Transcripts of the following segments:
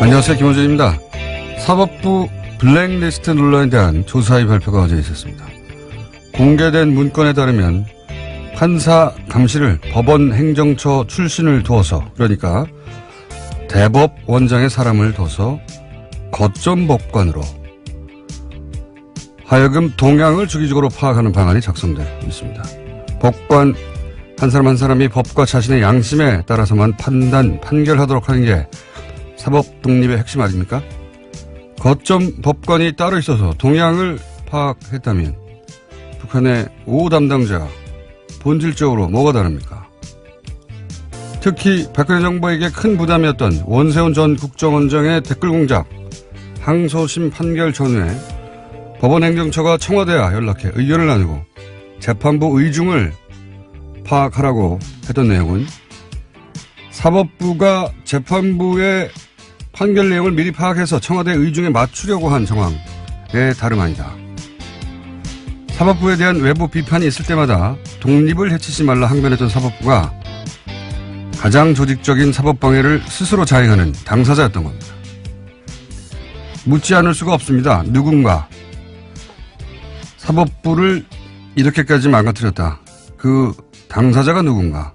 안녕하세요. 김호준입니다. 사법부 블랙리스트 논란에 대한 조사의 발표가 어제 있었습니다. 공개된 문건에 따르면 판사 감시를 법원 행정처 출신을 두어서, 그러니까 대법원장의 사람을 둬서 거점 법관으로 하여금 동향을 주기적으로 파악하는 방안이 작성되어 있습니다. 법관 한 사람 한 사람이 법과 자신의 양심에 따라서만 판결하도록 하는 게 사법 독립의 핵심 아닙니까? 거점 법관이 따로 있어서 동향을 파악했다면 북한의 5 담당자가 본질적으로 뭐가 다릅니까? 특히 박근혜 정부에게 큰 부담이었던 원세훈 전 국정원장의 댓글 공작, 항소심 판결 전후에 법원 행정처가 청와대와 연락해 의견을 나누고 재판부 의중을 파악하라고 했던 내용은 사법부가 재판부의 판결 내용을 미리 파악해서 청와대 의중에 맞추려고 한 정황에 다름 아니다. 사법부에 대한 외부 비판이 있을 때마다 독립을 해치지 말라 항변했던 사법부가 가장 조직적인 사법방해를 스스로 자행하는 당사자였던 겁니다. 묻지 않을 수가 없습니다. 누군가 사법부를 이렇게까지 망가뜨렸다. 그 당사자가 누군가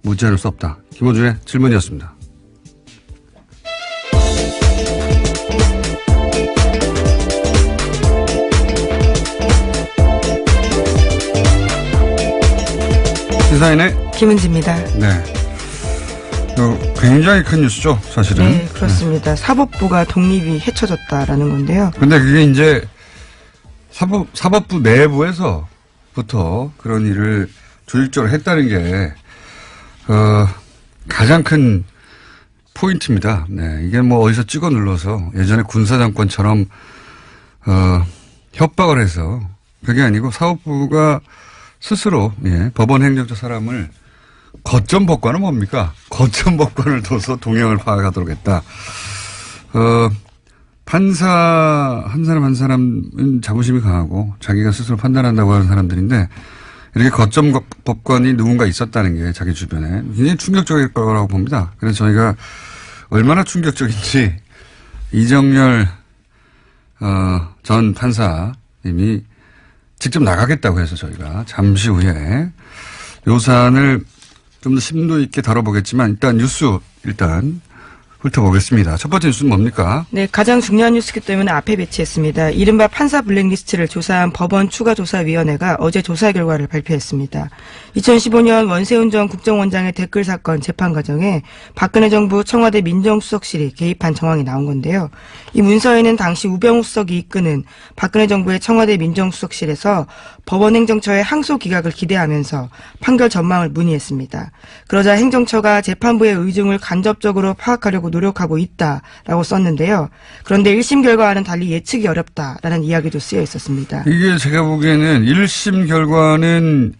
묻지 않을 수 없다. 김호준의 질문이었습니다. 시사인의 김은지입니다. 네. 굉장히 큰 뉴스죠, 사실은. 네, 그렇습니다. 네. 사법부가 독립이 헤쳐졌다라는 건데요. 근데 그게 이제 사법부 내부에서부터 그런 일을 조직적으로 했다는 게, 가장 큰 포인트입니다. 네. 이게 뭐 어디서 찍어 눌러서 예전에 군사정권처럼, 협박을 해서 그게 아니고 사법부가 스스로, 예, 법원 행정처 사람을 거점 법관은 뭡니까? 거점 법관을 둬서 동향을 파악하도록 했다. 판사 한 사람 한 사람은 자부심이 강하고 자기가 스스로 판단한다고 하는 사람들인데 이렇게 거점 법관이 누군가 있었다는 게 자기 주변에 굉장히 충격적일 거라고 봅니다. 그래서 저희가 얼마나 충격적인지 이정열 전 판사님이 직접 나가겠다고 해서 저희가 잠시 후에 요 사안을 좀 더 심도 있게 다뤄보겠지만 일단 뉴스 훑어보겠습니다. 첫 번째 뉴스는 뭡니까? 네, 가장 중요한 뉴스이기 때문에 앞에 배치했습니다. 이른바 판사 블랙리스트를 조사한 법원 추가조사위원회가 어제 조사 결과를 발표했습니다. 2015년 원세훈 전 국정원장의 댓글 사건 재판 과정에 박근혜 정부 청와대 민정수석실이 개입한 정황이 나온 건데요. 이 문서에는 당시 우병우 수석이 이끄는 박근혜 정부의 청와대 민정수석실에서 법원 행정처의 항소 기각을 기대하면서 판결 전망을 문의했습니다. 그러자 행정처가 재판부의 의중을 간접적으로 파악하려고 노력하고 있다라고 썼는데요. 그런데 1심 결과와는 달리 예측이 어렵다라는 이야기도 쓰여 있었습니다. 이게 제가 보기에는 1심 결과는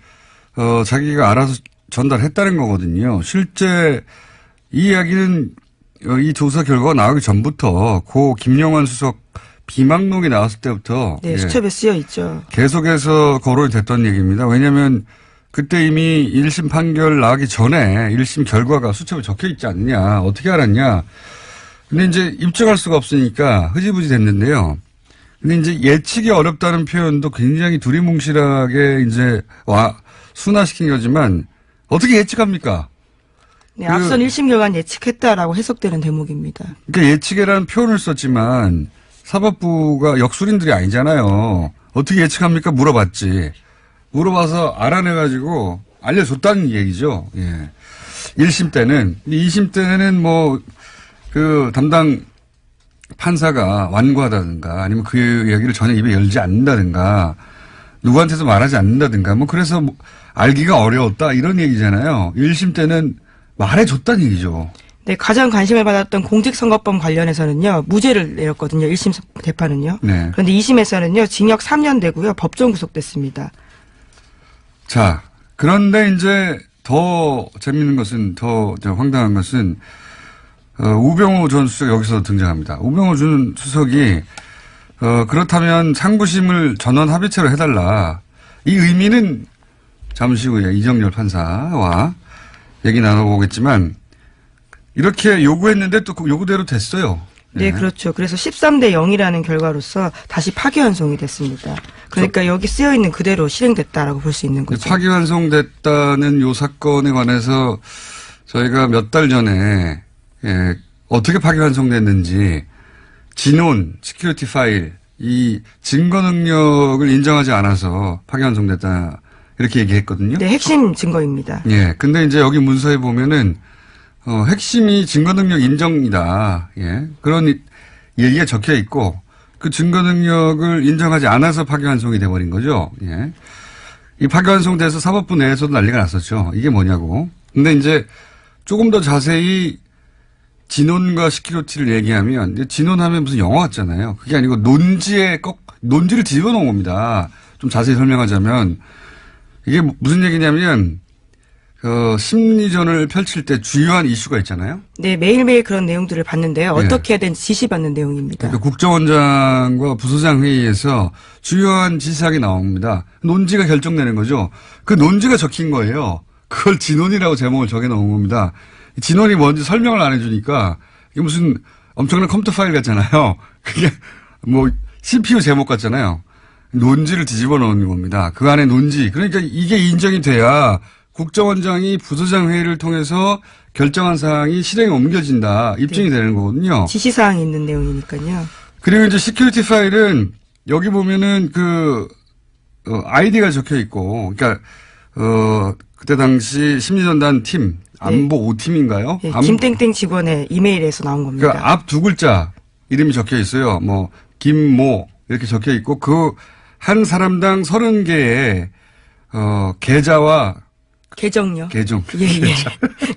자기가 알아서 전달했다는 거거든요. 실제 이 이야기는 이 조사 결과가 나오기 전부터 고 김영환 수석 비망록이 나왔을 때부터 네, 수첩에 쓰여 있죠. 계속해서 거론이 됐던 얘기입니다. 왜냐하면 그때 이미 1심 판결 나기 전에 1심 결과가 수첩에 적혀 있지 않느냐. 어떻게 알았냐. 근데 이제 입증할 수가 없으니까 흐지부지 됐는데요. 근데 이제 예측이 어렵다는 표현도 굉장히 두리뭉실하게 이제 순화시킨 거지만 어떻게 예측합니까? 네, 앞선 1심 결과는 예측했다라고 해석되는 대목입니다. 그러니까 예측이라는 표현을 썼지만 사법부가 역술인들이 아니잖아요. 어떻게 예측합니까? 물어봤지. 물어봐서 알아내가지고 알려줬다는 얘기죠. 예. 1심 때는. 2심 때는 뭐, 담당 판사가 완고하다든가 아니면 그 이야기를 전혀 입에 열지 않는다든가 누구한테도 말하지 않는다든가 뭐 그래서 뭐 알기가 어려웠다 이런 얘기잖아요. 1심 때는 말해줬다는 얘기죠. 네, 가장 관심을 받았던 공직선거법 관련해서는요, 무죄를 내렸거든요. 1심 재판은요. 네. 그런데 2심에서는요, 징역 3년 되고요, 법정 구속됐습니다. 자, 그런데 이제 더 재밌는 것은, 더 황당한 것은, 우병우 전 수석 여기서 등장합니다. 우병우 전 수석이, 그렇다면 상부심을 전원 합의체로 해달라. 이 의미는 잠시 후에 이정열 판사와 얘기 나눠보겠지만, 이렇게 요구했는데 또 그 요구대로 됐어요. 네, 그렇죠. 그래서 13대 0이라는 결과로서 다시 파기환송이 됐습니다. 그러니까 여기 쓰여 있는 그대로 실행됐다라고 볼 수 있는 거죠. 파기환송됐다는 요 사건에 관해서 저희가 몇 달 전에 어떻게 파기환송됐는지 진원, 시큐리티 파일, 이 증거 능력을 인정하지 않아서 파기환송됐다 이렇게 얘기했거든요. 네, 핵심 증거입니다. 예. 근데 이제 여기 문서에 보면은 핵심이 증거 능력 인정이다. 예. 그런 얘기가 적혀 있고 그 증거 능력을 인정하지 않아서 파기환송이 돼버린 거죠. 예. 이 파기환송돼서 사법부 내에서도 난리가 났었죠. 이게 뭐냐고. 근데 이제 조금 더 자세히 진원과 시큐리티를 얘기하면 진원하면 무슨 영화 같잖아요. 그게 아니고 논지를 뒤집어 놓은 겁니다. 좀 자세히 설명하자면 이게 무슨 얘기냐면 심리전을 펼칠 때 주요한 이슈가 있잖아요. 네, 매일매일 그런 내용들을 봤는데요. 어떻게 해야 되는지 지시받는 내용입니다. 그러니까 국정원장과 부소장 회의에서 주요한 지시사항이 나옵니다. 논지가 결정되는 거죠. 그 논지가 적힌 거예요. 그걸 진원이라고 제목을 적어 놓은 겁니다. 진원이 뭔지 설명을 안 해주니까 이게 무슨 엄청난 컴퓨터 파일 같잖아요. 그게 뭐 CPU 제목 같잖아요. 논지를 뒤집어 놓은 겁니다. 그 안에 논지. 그러니까 이게 인정이 돼야 국정원장이 부소장 회의를 통해서 결정한 사항이 실행에 옮겨진다. 입증이 되는 거거든요. 지시사항이 있는 내용이니까요. 그리고 이제 시큐리티 파일은 여기 보면은 아이디가 적혀 있고, 그러니까, 그때 당시 심리전단 팀, 안보 5팀인가요? 네, 김땡땡 직원의 이메일에서 나온 겁니다. 그러니까 앞 두 글자 이름이 적혀 있어요. 뭐, 김모, 이렇게 적혀 있고, 한 사람당 30개의, 계좌와 계정요? 계정. 예.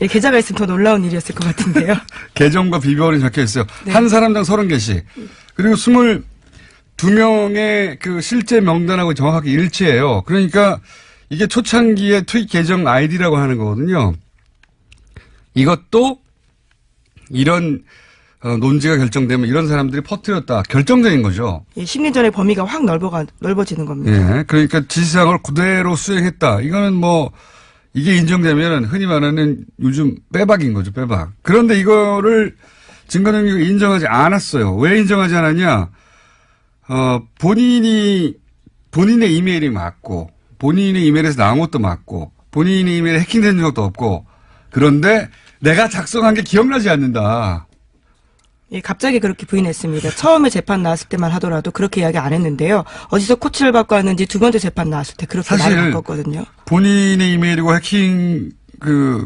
예, 계좌가 있으면 더 놀라운 일이었을 것 같은데요. 계정과 비번이 적혀 있어요. 네. 한 사람당 30개씩. 그리고 22명의 그 실제 명단하고 정확하게 일치해요. 그러니까 이게 초창기의 트윗 계정 아이디라고 하는 거거든요. 이것도 이런 논지가 결정되면 이런 사람들이 퍼뜨렸다. 결정적인 거죠. 예, 심리전의 범위가 확 넓어지는 겁니다. 예. 그러니까 지시사항을 그대로 수행했다. 이거는 뭐 이게 인정되면 흔히 말하는 요즘 빼박인 거죠. 빼박. 그런데 이거를 증거 능력을 인정하지 않았어요. 왜 인정하지 않았냐? 본인의 이메일이 맞고 본인의 이메일에서 나온 것도 맞고 본인의 이메일에 해킹된 적도 없고 그런데 내가 작성한 게 기억나지 않는다. 예, 갑자기 그렇게 부인했습니다. 처음에 재판 나왔을 때만 하더라도 그렇게 이야기 안 했는데요. 어디서 코치를 받고 왔는지 두 번째 재판 나왔을 때 그렇게 말을 바꿨거든요. 본인의 이메일이고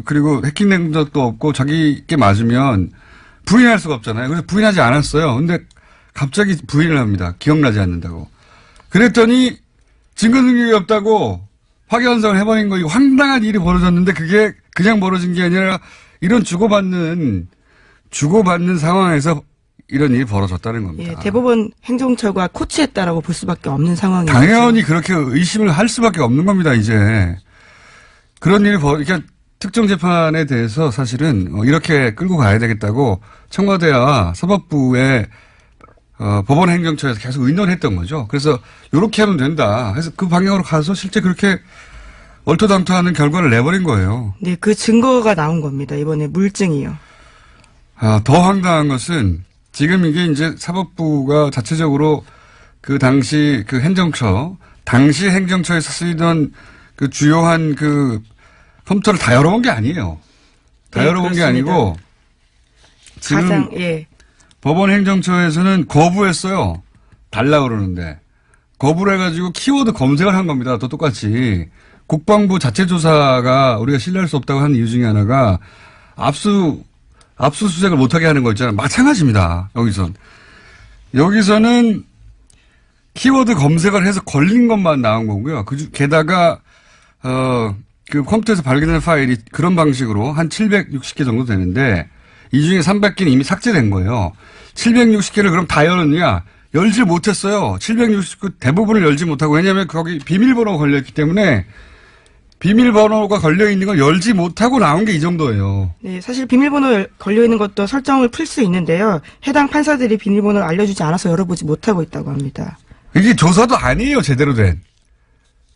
그리고 해킹된 적도 없고 자기께 맞으면 부인할 수가 없잖아요. 그래서 부인하지 않았어요. 근데 갑자기 부인을 합니다. 기억나지 않는다고. 그랬더니 증거 능력이 없다고 파기환송을 해버린 거, 이거 황당한 일이 벌어졌는데 그게 그냥 벌어진 게 아니라 이런 주고받는 상황에서 이런 일이 벌어졌다는 겁니다. 예, 대법원 행정처가 코치했다라고 볼 수밖에 없는 상황이죠. 당연히 그렇게 의심을 할 수밖에 없는 겁니다, 이제. 그런 일이 그러니까 특정 재판에 대해서 사실은 이렇게 끌고 가야 되겠다고 청와대와 사법부의 법원 행정처에서 계속 의논했던 거죠. 그래서 이렇게 하면 된다. 그래서 그 방향으로 가서 실제 그렇게 얼토당토하는 결과를 내버린 거예요. 네, 그 증거가 나온 겁니다. 이번에 물증이요. 더 황당한 것은 지금 이게 이제 사법부가 자체적으로 그 당시 그 당시 행정처에서 쓰이던 그 주요한 그 컴퓨터를 다 열어본 게 아니에요. 다 네, 열어본 그렇습니다. 게 아니고 지금 법원 행정처에서는 거부했어요. 달라 그러는데. 거부를 해가지고 키워드 검색을 한 겁니다. 또 똑같이. 국방부 자체 조사가 우리가 신뢰할 수 없다고 하는 이유 중에 하나가 압수수색을 못하게 하는 거 있잖아요. 마찬가지입니다. 여기서는 키워드 검색을 해서 걸린 것만 나온 거고요. 게다가 그 컴퓨터에서 발견된 파일이 그런 방식으로 한 760개 정도 되는데 이 중에 300개는 이미 삭제된 거예요. 760개를 그럼 다 열었냐? 열지 못했어요. 760개 대부분을 열지 못하고, 왜냐하면 거기 비밀번호가 걸려있기 때문에 비밀번호가 걸려있는 걸 열지 못하고 나온 게 이 정도예요. 네, 사실 비밀번호 걸려있는 것도 설정을 풀 수 있는데요. 해당 판사들이 비밀번호를 알려주지 않아서 열어보지 못하고 있다고 합니다. 이게 조사도 아니에요, 제대로 된.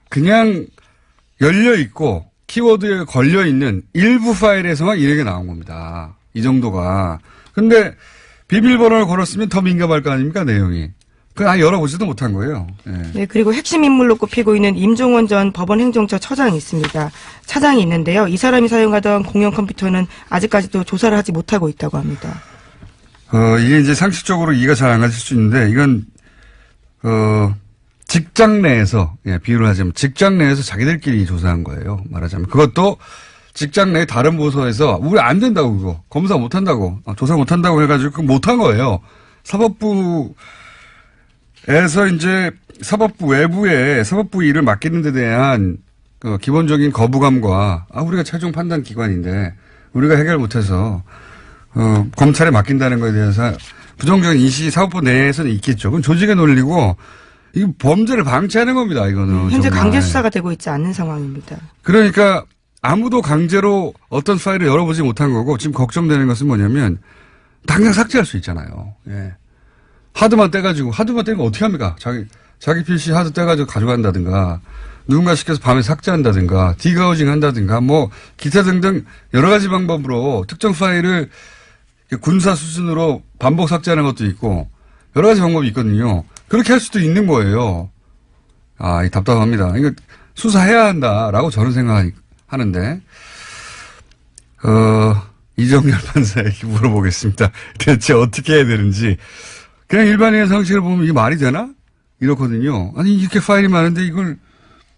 그냥 열려있고 키워드에 걸려있는 일부 파일에서만 이렇게 나온 겁니다. 이 정도가. 근데 비밀번호를 걸었으면 더 민감할 거 아닙니까, 내용이. 그걸 열어보지도 못한 거예요. 네. 네, 그리고 핵심 인물로 꼽히고 있는 임종원 전 법원행정처 처장이 있습니다. 차장이 있는데요. 이 사람이 사용하던 공용 컴퓨터는 아직까지도 조사를 하지 못하고 있다고 합니다. 이게 이제 상식적으로 이해가 잘 안 가실 수 있는데, 이건, 직장 내에서, 예, 비유를 하자면, 직장 내에서 자기들끼리 조사한 거예요. 말하자면. 그것도 직장 내 다른 부서에서, 우리 안 된다고, 그거. 검사 못 한다고. 조사 못 한다고 해가지고, 그거 못 한 거예요. 사법부에서 이제, 사법부 외부에 사법부 일을 맡기는 데 대한, 기본적인 거부감과, 우리가 최종 판단 기관인데, 우리가 해결 못해서, 검찰에 맡긴다는 것에 대해서 부정적인 인식이 사법부 내에서는 있겠죠. 그건 조직의 논리고, 이 범죄를 방치하는 겁니다, 이거는. 현재 정말. 강제 수사가 되고 있지 않는 상황입니다. 그러니까 아무도 강제로 어떤 파일을 열어보지 못한 거고, 지금 걱정되는 것은 뭐냐면, 당장 삭제할 수 있잖아요. 예. 하드만 떼면 어떻게 합니까? 자기 PC 하드 떼가지고 가져간다든가, 누군가 시켜서 밤에 삭제한다든가, 디가우징 한다든가, 뭐, 기타 등등 여러 가지 방법으로 특정 파일을 군사 수준으로 반복 삭제하는 것도 있고, 여러 가지 방법이 있거든요. 그렇게 할 수도 있는 거예요. 이 답답합니다. 이거 수사해야 한다라고 저는 생각하는데, 이정열 판사에게 물어보겠습니다. 대체 어떻게 해야 되는지. 그냥 일반인의 상식을 보면 이게 말이 되나? 이렇거든요. 아니, 이렇게 파일이 많은데 이걸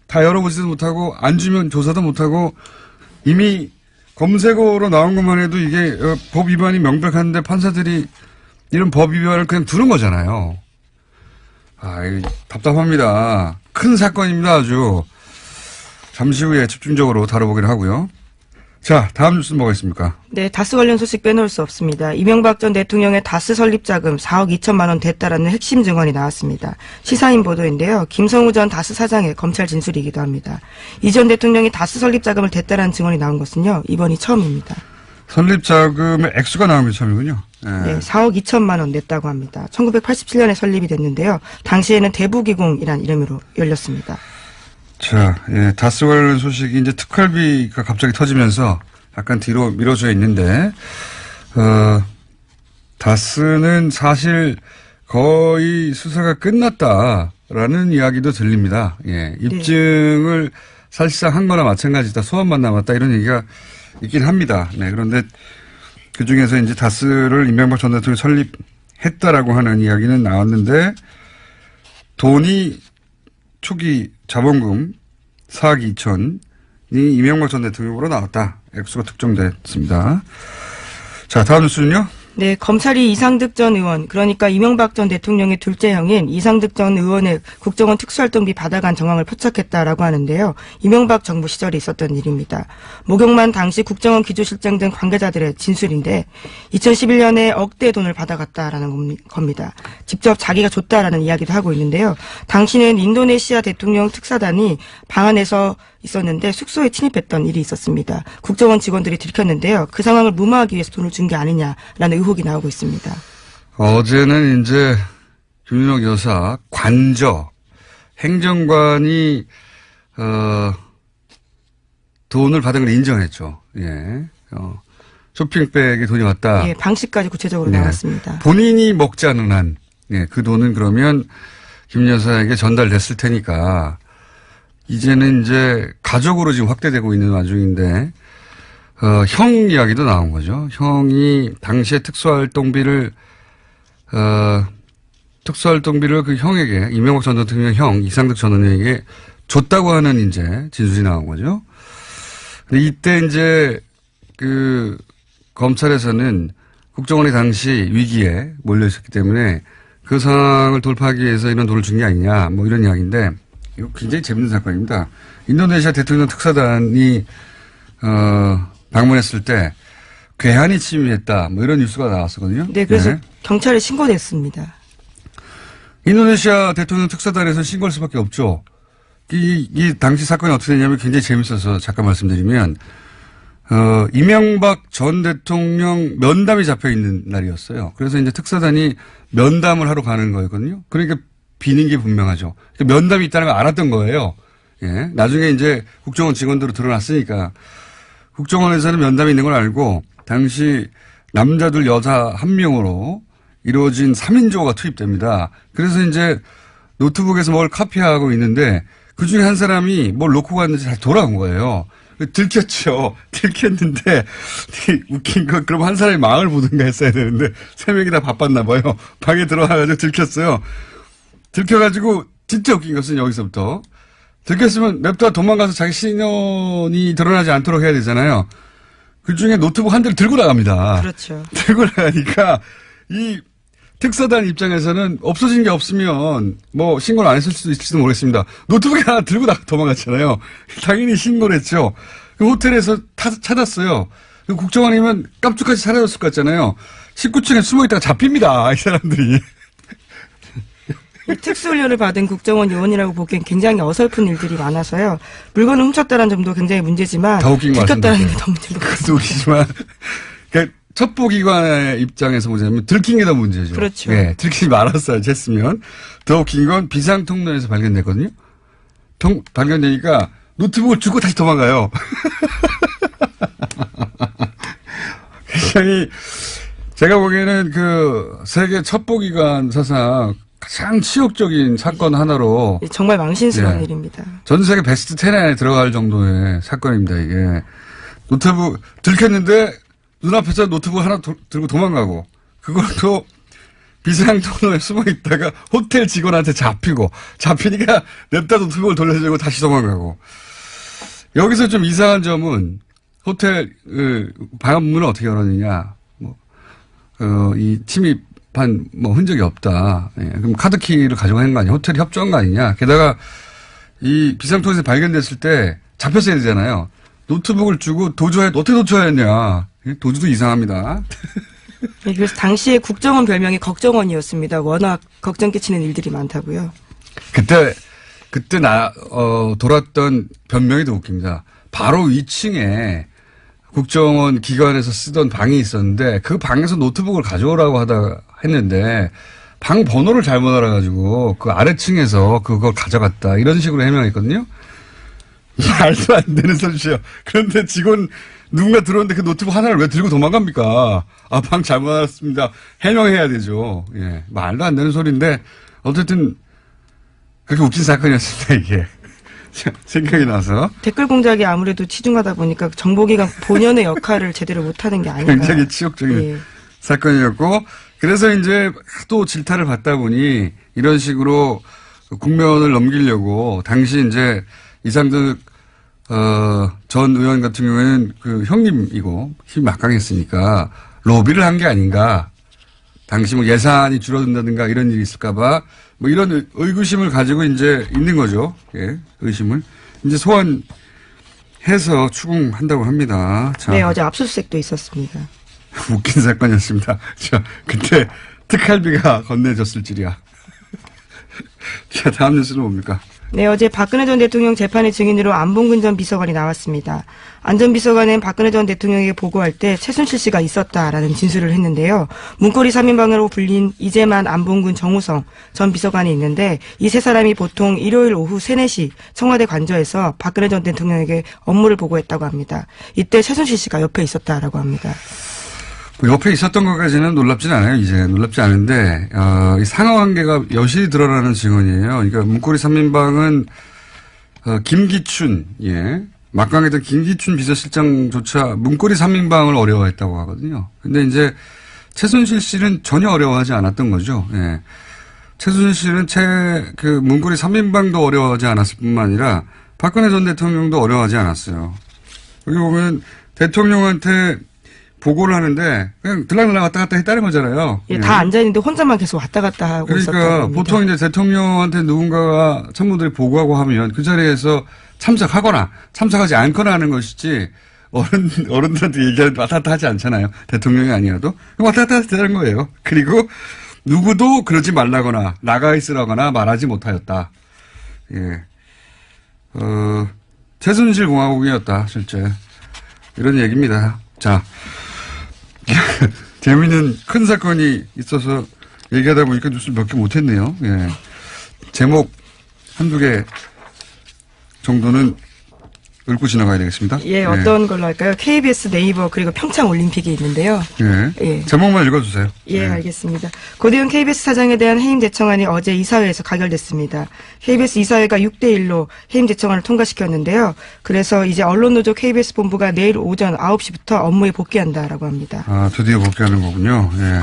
다 열어보지도 못하고, 안 주면 조사도 못하고, 이미 검색어로 나온 것만 해도 이게 법 위반이 명백한데 판사들이 이런 법 위반을 그냥 두는 거잖아요. 이거 답답합니다. 큰 사건입니다, 아주. 잠시 후에 집중적으로 다뤄보기로 하고요. 자, 다음 뉴스는 뭐가 있습니까? 네, 다스 관련 소식 빼놓을 수 없습니다. 이명박 전 대통령의 다스 설립 자금 4억 2천만 원 됐다라는 핵심 증언이 나왔습니다. 시사인 보도인데요. 김성우 전 다스 사장의 검찰 진술이기도 합니다. 이 전 대통령이 다스 설립 자금을 됐다라는 증언이 나온 것은요, 이번이 처음입니다. 설립 자금의 액수가 나온 게 처음이군요. 네, 4억 2천만 원 냈다고 합니다. 1987년에 설립이 됐는데요. 당시에는 대부기공이란 이름으로 열렸습니다. 자, 예, 다스 관련 소식이 이제 특활비가 갑자기 터지면서 약간 뒤로 미뤄져 있는데, 다스는 사실 거의 수사가 끝났다라는 이야기도 들립니다. 예, 입증을 사실상 한 거나 마찬가지다. 소환만 남았다. 이런 얘기가 있긴 합니다. 네, 그런데 그 중에서 이제 다스를 이명박 전 대통령이 설립했다라고 하는 이야기는 나왔는데, 돈이 초기 자본금 4억 2천이 이명박 전 대통령으로 나왔다. 액수가 특정됐습니다. 자, 다음 뉴스는요? 네, 검찰이 이상득 전 의원, 그러니까 이명박 전 대통령의 둘째 형인 이상득 전 의원의 국정원 특수활동비 받아간 정황을 포착했다라고 하는데요. 이명박 정부 시절에 있었던 일입니다. 목욕만 당시 국정원 기조실장 등 관계자들의 진술인데 2011년에 억대 돈을 받아갔다라는 겁니다. 직접 자기가 줬다라는 이야기도 하고 있는데요. 당시는 인도네시아 대통령 특사단이 방 안에서 있었는데 숙소에 침입했던 일이 있었습니다. 국정원 직원들이 들켰는데요. 그 상황을 무마하기 위해서 돈을 준 게 아니냐라는 의혹이 나오고 있습니다. 어제는 이제 윤석 여사 관저 행정관이 돈을 받은 걸 인정했죠. 예. 쇼핑백에 돈이 왔다. 예, 방식까지 구체적으로 나왔습니다. 본인이 먹지 않은 한, 예, 그 돈은 그러면 김 여사에게 전달됐을 테니까 이제는 이제 가족으로 지금 확대되고 있는 와중인데, 형 이야기도 나온 거죠. 형이 당시에 특수활동비를 그 형에게, 이명박 전 대통령 형, 이상득 전 의원에게 줬다고 하는 이제 진술이 나온 거죠. 근데 이때 이제 그 검찰에서는 국정원이 당시 위기에 몰려 있었기 때문에 그 상황을 돌파하기 위해서 이런 돈을 준 게 아니냐, 뭐 이런 이야기인데, 이거 굉장히 재밌는 사건입니다. 인도네시아 대통령 특사단이 방문했을 때 괴한이 침입했다, 뭐 이런 뉴스가 나왔었거든요. 네, 그래서 경찰에 신고됐습니다. 인도네시아 대통령 특사단에서 신고할 수밖에 없죠. 이 당시 사건이 어떻게 되냐면 굉장히 재밌어서 잠깐 말씀드리면, 이명박 전 대통령 면담이 잡혀 있는 날이었어요. 그래서 이제 특사단이 면담을 하러 가는 거였거든요. 그러니까 비는 게 분명하죠. 그러니까 면담이 있다는 걸 알았던 거예요. 예. 나중에 이제 국정원 직원들로 드러났으니까 국정원에서는 면담이 있는 걸 알고 당시 남자들 여자 한 명으로 이루어진 3인조가 투입됩니다. 그래서 이제 노트북에서 뭘 카피하고 있는데 그중에 한 사람이 뭘 놓고 갔는지 다시 돌아온 거예요. 들켰죠. 들켰는데 웃긴 건 그럼 한 사람이 망을 보든가 했어야 되는데 3명이 다 바빴나 봐요. 방에 들어와가지고 들켰어요. 들켜가지고 진짜 웃긴 것은 여기서부터 들켰으면 냅다 도망가서 자기 신원이 드러나지 않도록 해야 되잖아요. 그중에 노트북 한 대를 들고 나갑니다. 그렇죠. 들고 나가니까 이 특사단 입장에서는 없어진 게 없으면 뭐 신고를 안 했을 수도 있을지도 모르겠습니다. 노트북 하나 들고 도망갔잖아요. 당연히 신고를 했죠. 그 호텔에서 찾았어요. 국정원이면 깜짝같이 사라졌을 것 같잖아요. 19층에 숨어 있다가 잡힙니다. 이 사람들이. 특수훈련을 받은 국정원 요원이라고 보기엔 굉장히 어설픈 일들이 많아서요. 물건을 훔쳤다는 점도 굉장히 문제지만 들켰다는 게 더 문제인 것 같습니다. 웃기지만 그러니까 첩보기관의 입장에서 보자면 들킨 게 더 문제죠. 그렇죠. 예, 들키지 말았어요. 했으면. 더 웃긴 건 비상통로에서 발견됐거든요. 발견되니까 노트북을 주고 다시 도망가요. 굉장히 제가 보기에는 그 세계 첩보기관 사상 가장 치욕적인 사건 하나로 정말 망신스러운 일입니다. 전 세계 베스트 10 안에 들어갈 정도의 사건입니다. 이게 노트북 들켰는데 눈앞에서 노트북 하나 들고 도망가고 그것도 비상통로에 숨어 있다가 호텔 직원한테 잡히니까 냅다 노트북을 돌려주고 다시 도망가고. 여기서 좀 이상한 점은 호텔 방문을 어떻게 열었느냐. 이 침입한 흔적이 없다. 예, 그럼 카드키를 가져가는 거 아니냐. 호텔이 협조한 거 아니냐. 게다가 이 비상통로에서 발견됐을 때 잡혔어야 되잖아요. 노트북을 주고 어떻게 도주하였냐. 도주도 이상합니다. 네, 그래서 당시에 국정원 별명이 걱정원이었습니다. 워낙 걱정 끼치는 일들이 많다고요. 그때 돌았던 변명이 더 웃깁니다. 바로 2층에 국정원 기관에서 쓰던 방이 있었는데 그 방에서 노트북을 가져오라고 했는데 방 번호를 잘못 알아가지고 그 아래층에서 그걸 가져갔다. 이런 식으로 해명했거든요. 말도 안 되는 소리죠. 그런데 직원 누군가 들어오는데 그 노트북 하나를 왜 들고 도망갑니까? 방 잘못 알았습니다. 해명해야 되죠. 예, 말도 안 되는 소리인데 어쨌든 그렇게 웃긴 사건이었습니다. 이게 생각이 나서 댓글 공작이 아무래도 치중하다 보니까 정보기관 본연의 역할을 제대로 못하는 게 아닌가. 굉장히 치욕적인 사건이었고 그래서 이제 또 질타를 받다 보니 이런 식으로 국면을 넘기려고 당시 이제 이상득 전 의원 같은 경우에는 그 형님이고 힘이 막강했으니까 로비를 한 게 아닌가. 당시 예산이 줄어든다든가 이런 일이 있을까봐 이런 의구심을 가지고 이제 있는 거죠. 예, 의심을. 이제 소환해서 추궁한다고 합니다. 자. 네, 어제 압수수색도 있었습니다. 웃긴 사건이었습니다. 그때 특활비가 건네졌을 줄이야. 자, 다음 뉴스는 뭡니까? 네, 어제 박근혜 전 대통령 재판의 증인으로 안봉근 전 비서관이 나왔습니다. 안 전 비서관은 박근혜 전 대통령에게 보고할 때 최순실 씨가 있었다라는 진술을 했는데요. 문고리 3인방으로 불린 이재만, 안봉근, 정우성 전 비서관이 있는데 이 세 사람이 보통 일요일 오후 3, 4시 청와대 관저에서 박근혜 전 대통령에게 업무를 보고했다고 합니다. 이때 최순실 씨가 옆에 있었다라고 합니다. 옆에 있었던 것까지는 놀랍진 않아요. 이제 놀랍지 않은데 이 상하관계가 여실히 드러나는 증언이에요. 그러니까 문고리 3인방은 김기춘, 예, 막강했던 김기춘 비서실장조차 문고리 3인방을 어려워했다고 하거든요. 근데 이제 최순실 씨는 전혀 어려워하지 않았던 거죠. 예. 최순실 씨는 문고리 3인방도 어려워하지 않았을 뿐만 아니라 박근혜 전 대통령도 어려워하지 않았어요. 여기 보면 대통령한테 보고를 하는데 그냥 들락날락 왔다 갔다 했다는 거잖아요. 예, 다 앉아있는데 혼자만 계속 왔다 갔다 하고 있었다고 합니다. 그러니까 보통 이제 대통령한테 누군가가 참모들이 보고하고 하면 그 자리에서 참석하거나 참석하지 않거나 하는 것이지 어른들한테 얘기하는 왔다 갔다 하지 않잖아요. 대통령이 아니어도 왔다 갔다 했다는 거예요. 그리고 누구도 그러지 말라거나 나가 있으라거나 말하지 못하였다. 예, 최순실 공화국이었다 실제 이런 얘기입니다. 자. 재미있는 큰 사건이 있어서 얘기하다 보니까 뉴스를 몇 개 못했네요. 예. 제목 한두 개 정도는 읊고 지나가야 되겠습니다. 예, 어떤 걸로 할까요? KBS 네이버 그리고 평창 올림픽이 있는데요. 예. 예. 제목만 읽어주세요. 예, 알겠습니다. 고대훈 KBS 사장에 대한 해임 제청안이 어제 이사회에서 가결됐습니다. KBS 이사회가 6대1로 해임 제청안을 통과시켰는데요. 그래서 이제 언론노조 KBS 본부가 내일 오전 9시부터 업무에 복귀한다라고 합니다. 아, 드디어 복귀하는 거군요. 예.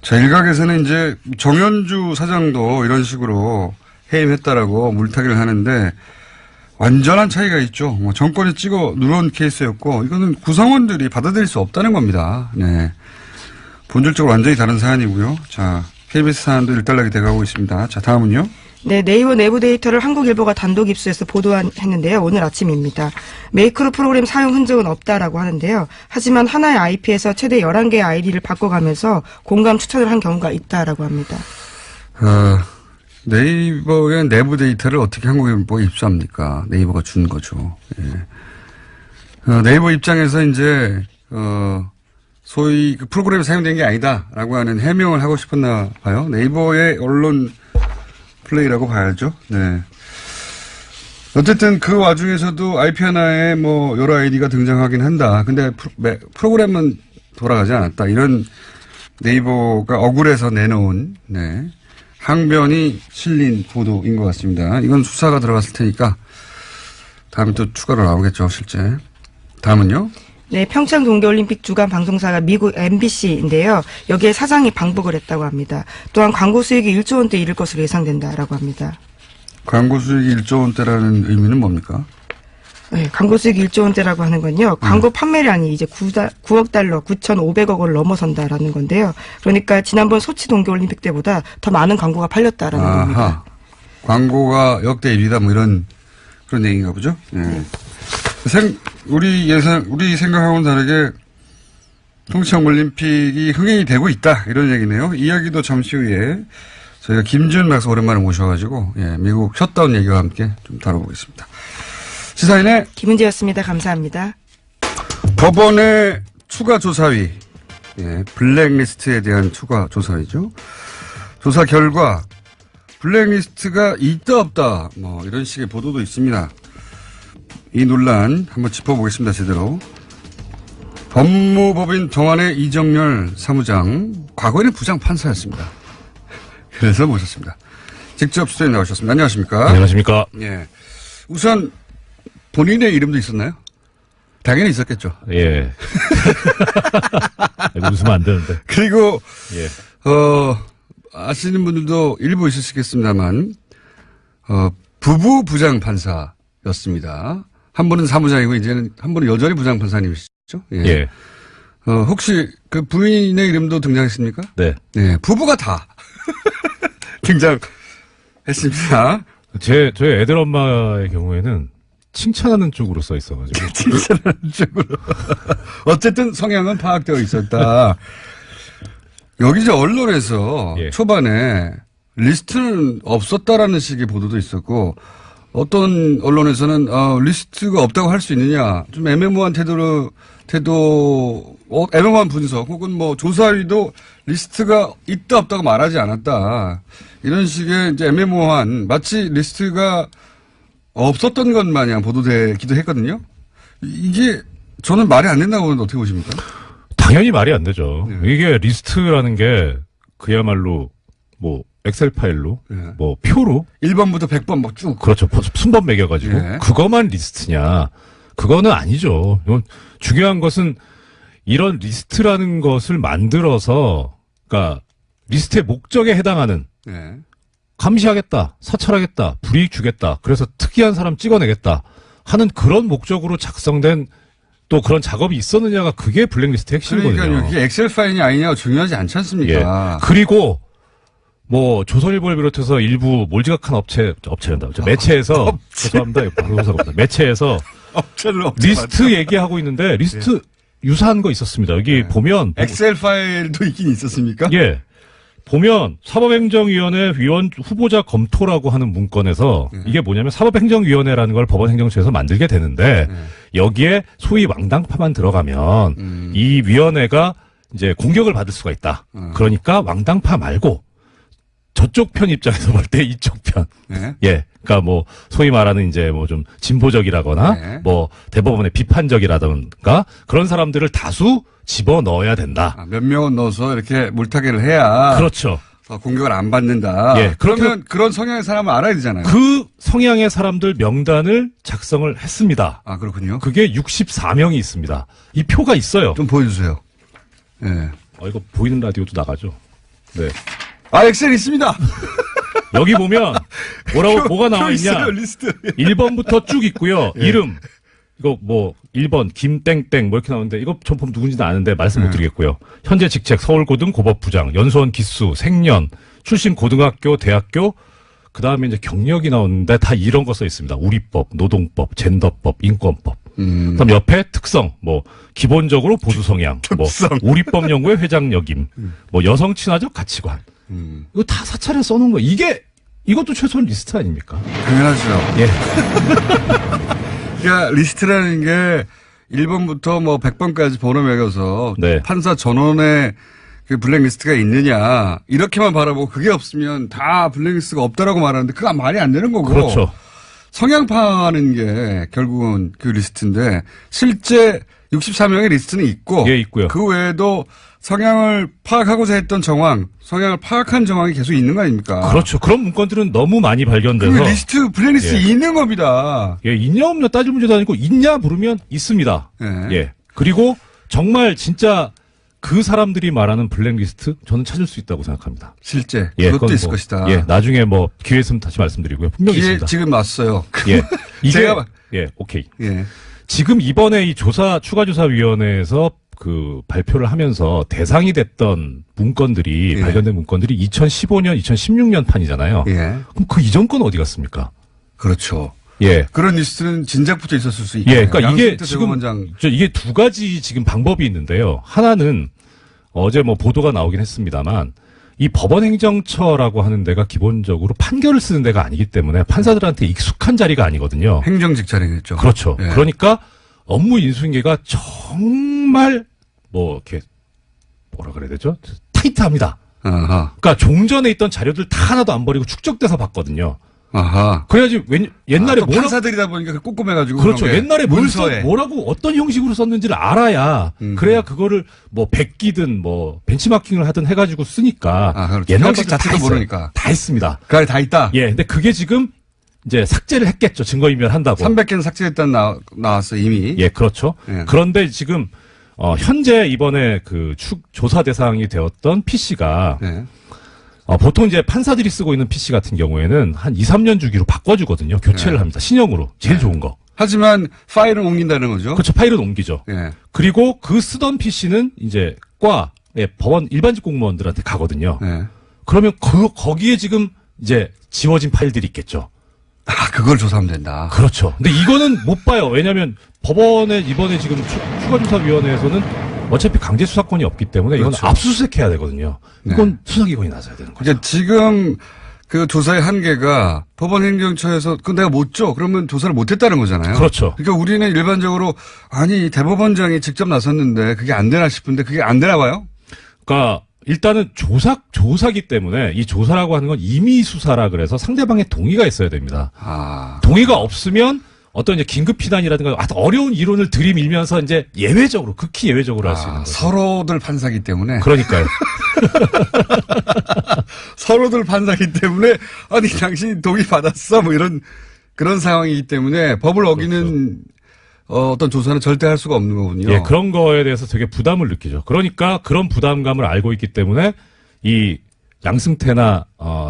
자, 일각에서는 이제 정현주 사장도 이런 식으로 해임했다라고 물타기를 하는데 완전한 차이가 있죠. 뭐 정권이 찍어 누른 케이스였고 이거는 구성원들이 받아들일 수 없다는 겁니다. 네. 본질적으로 완전히 다른 사안이고요. 자, KBS 사안도 일단락이 돼가고 있습니다. 자, 다음은요. 네, 네이버 내부 데이터를 한국일보가 단독 입수해서 보도했는데요. 오늘 아침입니다. 메이크로 프로그램 사용 흔적은 없다라고 하는데요. 하지만 하나의 IP에서 최대 11개의 아이디를 바꿔가면서 공감 추천을 한 경우가 있다라고 합니다. 네이버의 내부 데이터를 어떻게 한국일보에 입수합니까? 네이버가 준 거죠. 예. 네이버 입장에서 이제 소위 그 프로그램이 사용된 게 아니다라고 하는 해명을 하고 싶었나 봐요. 네이버의 언론 플레이라고 봐야죠. 네. 어쨌든 그 와중에서도 IP 하나에 뭐 여러 아이디가 등장하긴 한다. 근데 프로그램은 돌아가지 않았다. 이런 네이버가 억울해서 내놓은 네. 항변이 실린 보도인 것 같습니다. 이건 수사가 들어갔을 테니까 다음에 또 추가로 나오겠죠, 실제. 다음은요? 네, 평창 동계올림픽 주간 방송사가 미국 MBC인데요. 여기에 사장이 방북을 했다고 합니다. 또한 광고 수익이 1조 원대 이를 것으로 예상된다라고 합니다. 광고 수익이 1조 원대라는 의미는 뭡니까? 네, 광고 수익이 1조 원대라고 하는 건요. 광고 판매량이 이제 9억 달러, 9,500억 원을 넘어선다라는 건데요. 그러니까 지난번 소치 동계올림픽 때보다 더 많은 광고가 팔렸다라는 겁니다. 광고가 역대 1위다 뭐 이런 그런 얘기인가 보죠? 네. 우리 생각하고는 다르게 평창 올림픽이 흥행이 되고 있다 이런 얘기네요. 이야기도 잠시 후에 저희가 김지훈 박사 오랜만에 모셔가지고 예, 미국 셧다운 얘기와 함께 좀 다뤄보겠습니다. 시사인의 김은지였습니다. 감사합니다. 법원의 추가 조사위, 예, 블랙리스트에 대한 추가 조사위죠. 조사 결과 블랙리스트가 있다 없다 뭐 이런 식의 보도도 있습니다. 이 논란 한번 짚어보겠습니다. 제대로. 법무법인 동안의 이정열 사무장, 과거에는 부장판사였습니다. 그래서 모셨습니다. 직접 스튜디오에 나오셨습니다. 안녕하십니까? 안녕하십니까? 예. 우선 본인의 이름도 있었나요? 당연히 있었겠죠. 예. 웃으면 안 되는데. 그리고 예. 아시는 분들도 일부 있으시겠습니다만 부부 부장판사였습니다. 한 분은 사무장이고 이제는 한 분은 여전히 부장판사님이시죠. 예. 예. 혹시 그 부인의 이름도 등장했습니까? 네. 네, 부부가 다 등장했습니다. 저희 애들 엄마의 경우에는 칭찬하는 쪽으로 써 있어가지고. 칭찬하는 쪽으로. 어쨌든 성향은 파악되어 있었다. 여기 이제 언론에서 예. 초반에 리스트는 없었다라는 식의 보도도 있었고, 어떤 언론에서는 리스트가 없다고 할 수 있느냐, 좀 애매모호한 애매모호한 분석 혹은 뭐 조사위도 리스트가 있다 없다고 말하지 않았다, 이런 식의 이제 애매모호한, 마치 리스트가 없었던 것 마냥 보도되기도 했거든요. 이게 저는 말이 안 된다고 보는데 어떻게 보십니까? 당연히 말이 안 되죠. 네. 이게 리스트라는 게 그야말로 뭐 엑셀 파일로 네. 뭐 표로 1번부터 100번 막 쭉. 그렇죠. 순번 매겨가지고 네. 그것만 리스트냐? 그거는 아니죠. 중요한 것은 이런 리스트라는 것을 만들어서, 그러니까 리스트의 목적에 해당하는, 네. 감시하겠다, 사찰하겠다, 불이익 주겠다, 그래서 특이한 사람 찍어내겠다 하는 그런 목적으로 작성된 또 그런 작업이 있었느냐가 그게 블랙리스트 핵심이거든요. 그러니까요. 이게 엑셀 파일이 아니냐고 중요하지 않지 않습니까? 예. 그리고 뭐 조선일보를 비롯해서 일부 몰지각한 업체란다. 매체에서 죄송합니다. 방송사고입니다. 매체에서 리스트 얘기하고 있는데 리스트 유사한 거 있었습니다. 여기 보면 엑셀 파일도 있긴 있었습니까? 예. 보면 사법행정위원회 위원 후보자 검토라고 하는 문건에서 이게 뭐냐면 사법행정위원회라는 걸 법원행정처에서 만들게 되는데 여기에 소위 왕당파만 들어가면 이 위원회가 이제 공격을 받을 수가 있다. 그러니까 왕당파 말고 저쪽 편 입장에서 볼 때 이쪽 편. 네. 예. 그러니까 뭐 소위 말하는 이제 뭐 좀 진보적이라거나 네. 뭐 대법원의 비판적이라든가 그런 사람들을 다수 집어 넣어야 된다. 몇 명은 넣어서 이렇게 물타기를 해야. 그렇죠. 공격을 안 받는다. 예. 그러면 그런 성향의 사람을 알아야 되잖아요. 그 성향의 사람들 명단을 작성을 했습니다. 아, 그렇군요. 그게 64명이 있습니다. 이 표가 있어요. 좀 보여주세요. 예. 이거 보이는 라디오도 나가죠. 네. 아, 엑셀 있습니다. 여기 보면 뭐가 나와 있냐? 있어요, 리스트. 1번부터 쭉 있고요. 예. 이름. 이거 뭐 1번 김땡땡 뭐 이렇게 나오는데 이거 전 보면 누군지는 아는데 말씀 못 드리겠고요. 현재 직책 서울고등 고법부장, 연수원 기수, 생년, 출신 고등학교, 대학교, 그다음에 이제 경력이 나오는데 다 이런 거 써 있습니다. 우리법, 노동법, 젠더법, 인권법. 그다음 옆에 특성, 뭐 기본적으로 보수 성향, 뭐 우리법 연구회 회장 역임, 뭐 여성 친화적 가치관. 이거 다 사찰에 써놓은 거. 이것도 최소한 리스트 아닙니까? 당연하죠. 예. 그러니까 리스트라는 게 1번부터 뭐 100번까지 번호 매겨서 네. 판사 전원의 그 블랙리스트가 있느냐 이렇게만 바라보고 그게 없으면 다 블랙리스트가 없다라고 말하는데 그거 말이 안 되는 거고. 그렇죠. 성향 파악하는 게 결국은 그 리스트인데 실제 64명의 리스트는 있고 예, 있고요. 그 외에도 성향을 파악하고자 했던 정황, 성향을 파악한 정황이 계속 있는 거 아닙니까? 그렇죠. 그런 문건들은 너무 많이 발견돼서. 그 리스트, 블랙리스트 있는 겁니다. 예, 있냐 없냐 따질 문제도 아니고 있냐 물으면 있습니다. 예. 예. 그리고 정말 진짜 그 사람들이 말하는 블랙리스트 저는 찾을 수 있다고 생각합니다. 실제 예, 그것도 그건 있을 것이다. 예, 나중에 뭐 기회 있으면 다시 말씀드리고요. 분명히 기회 있습니다. 지금 왔어요. 예. 이게 제가 예, 오케이. 예. 지금 이번에 이 추가조사위원회에서 그 발표를 하면서 대상이 됐던 문건들이 예. 발견된 문건들이 2015년, 2016년 판이잖아요. 예. 그럼 그 이전 건 어디 갔습니까? 그렇죠. 예. 그런 리스트는 진작부터 있었을 수 있고. 예, 그러니까 이게 양승태 지금 대법원장. 이게 두 가지 지금 방법이 있는데요. 하나는 어제 뭐 보도가 나오긴 했습니다만 이 법원행정처라고 하는 데가 기본적으로 판결을 쓰는 데가 아니기 때문에 판사들한테 익숙한 자리가 아니거든요. 행정직 자리겠죠. 그렇죠. 예. 그러니까 업무 인수인계가 정말 뭐 이렇게 뭐라 그래야 되죠? 타이트합니다. 아하. 그러니까 종전에 있던 자료들 다 하나도 안 버리고 축적돼서 봤거든요. 아하. 그래야지 옛날에 또 판사들이다 보니까 꼼꼼해가지고. 그렇죠. 그런 게 옛날에 문서에. 뭐라고 어떤 형식으로 썼는지를 알아야 그래야 그거를 뭐 베끼든 뭐 벤치마킹을 하든 해가지고 쓰니까 아, 그렇죠. 옛날 형식 것들 다 자체도 있어요. 모르니까. 다 있습니다. 그 안에 다 있다. 예, 근데 그게 지금 이제 삭제를 했겠죠. 증거인멸 한다고. 300개는 삭제했다는 나왔어 이미. 예, 그렇죠. 예. 그런데 지금 현재 이번에 그 조사 대상이 되었던 PC가 예. 보통 이제 판사들이 쓰고 있는 PC 같은 경우에는 한 2, 3년 주기로 바꿔주거든요. 교체를 네. 합니다. 신형으로. 제일 좋은 거. 하지만 파일은 옮긴다는 거죠. 그렇죠. 파일은 옮기죠. 예. 그리고 그 쓰던 PC는 이제 법원 일반직 공무원들한테 가거든요. 예. 그러면 거기에 지금 이제 지워진 파일들이 있겠죠. 아, 그걸 조사하면 된다. 그렇죠. 근데 이거는 못 봐요. 왜냐하면 법원에 이번에 지금 추가조사위원회에서는 어차피 강제 수사권이 없기 때문에 이건 그렇죠. 압수수색해야 되거든요. 이건 수사기관이 나서야 되는 거죠. 그러니까 지금 그 조사의 한계가 법원 행정처에서 그 내가 못 줘. 그러면 조사를 못 했다는 거잖아요. 그렇죠. 그러니까 우리는 일반적으로 아니 대법원장이 직접 나섰는데 그게 안 되나 싶은데 그게 안 되나 봐요. 그러니까 일단은 조사기 때문에 이 조사라고 하는 건 임의 수사라 그래서 상대방의 동의가 있어야 됩니다. 아. 동의가 없으면 어떤 이제 긴급 피난이라든가 아주 어려운 이론을 들이밀면서 이제 예외적으로 극히 예외적으로 할 수 있는 거죠. 서로들 판사기 때문에. 그러니까요. 서로들 판사기 때문에 아니 당신이 동의 받았어 뭐 이런 그런 상황이기 때문에 법을 어기는 어떤 조사는 절대 할 수가 없는 거군요. 예, 그런 거에 대해서 되게 부담을 느끼죠. 그러니까 그런 부담감을 알고 있기 때문에 이 양승태나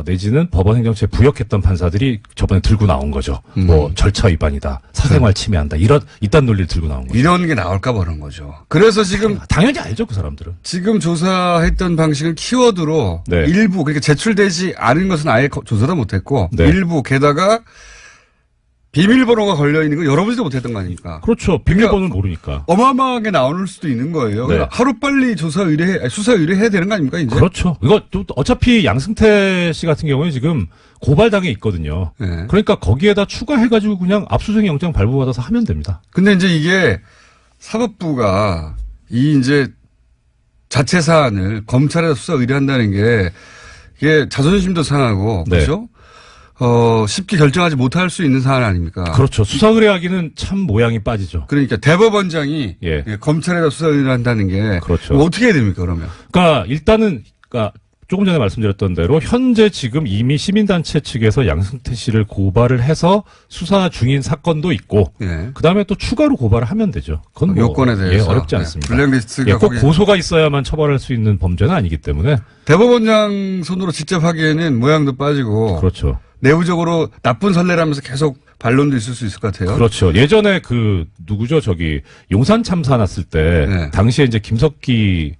내지는 법원 행정처에 부역했던 판사들이 저번에 들고 나온 거죠. 뭐 절차 위반이다, 사생활 침해한다, 이딴 논리를 들고 나온 거죠. 이런 게 나올까 봐 그런 거죠. 그래서 지금 당연히 알죠, 그 사람들은. 지금 조사했던 방식을 키워드로 네. 일부 그러니까 제출되지 않은 것은 아예 조사도 못했고 네. 일부 게다가 비밀번호가 걸려 있는 거 열어보지도 못했던 거 아닙니까? 그렇죠. 비밀번호는 모르니까. 어마어마하게 나올 수도 있는 거예요. 네. 하루 빨리 수사 의뢰해야 되는 거 아닙니까 이제? 그렇죠. 이거 또 어차피 양승태 씨 같은 경우에 지금 고발당해 있거든요. 네. 그러니까 거기에다 추가해가지고 그냥 압수수색 영장 발부받아서 하면 됩니다. 근데 이제 이게 사법부가 이 이제 자체 사안을 검찰에다 수사 의뢰한다는 게 이게 자존심도 상하고 네. 그렇죠? 쉽게 결정하지 못할 수 있는 사안 아닙니까? 그렇죠. 수사 의뢰하기는 참 모양이 빠지죠. 그러니까 대법원장이 예. 검찰에다 수사 의뢰를 한다는 게 그렇죠. 뭐 어떻게 해야 됩니까 그러면? 그러니까 일단은 조금 전에 말씀드렸던 대로 현재 지금 이미 시민단체 측에서 양승태 씨를 고발을 해서 수사 중인 사건도 있고 예. 그다음에 또 추가로 고발을 하면 되죠. 그건 뭐 요건에 대해서 어렵지 않습니다. 블랙리스트가 꼭 고소가 있어야만 처벌할 수 있는 범죄는 아니기 때문에 대법원장 손으로 직접 하기에는 모양도 빠지고 그렇죠. 내부적으로 나쁜 선례라면서 계속 반론도 있을 수 있을 것 같아요. 그렇죠. 예전에 누구죠? 용산 참사 났을 때 네. 당시에 이제 김석기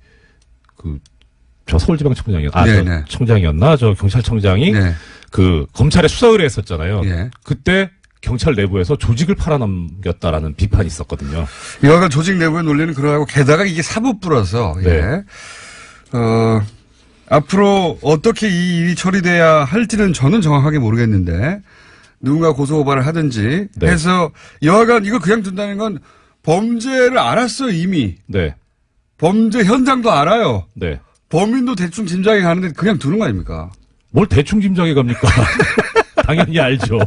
저 서울지방청장이었나? 네. 청장이었나? 저 경찰청장이 네. 검찰에 수사 의뢰했었잖아요. 예. 그때 경찰 내부에서 조직을 팔아넘겼다라는 비판이 있었거든요. 여하간 조직 내부의 논리는 그러하고 게다가 이게 사법부라서 네. 예. 앞으로 어떻게 이 일이 처리돼야 할지는 저는 정확하게 모르겠는데 누군가 고소고발을 하든지 네. 해서 여하간 이거 그냥 둔다는 건 범죄를 알았어요 이미. 네. 범죄 현장도 알아요. 네. 범인도 대충 짐작이 가는데 그냥 두는 거 아닙니까? 뭘 대충 짐작해 갑니까? 당연히 알죠.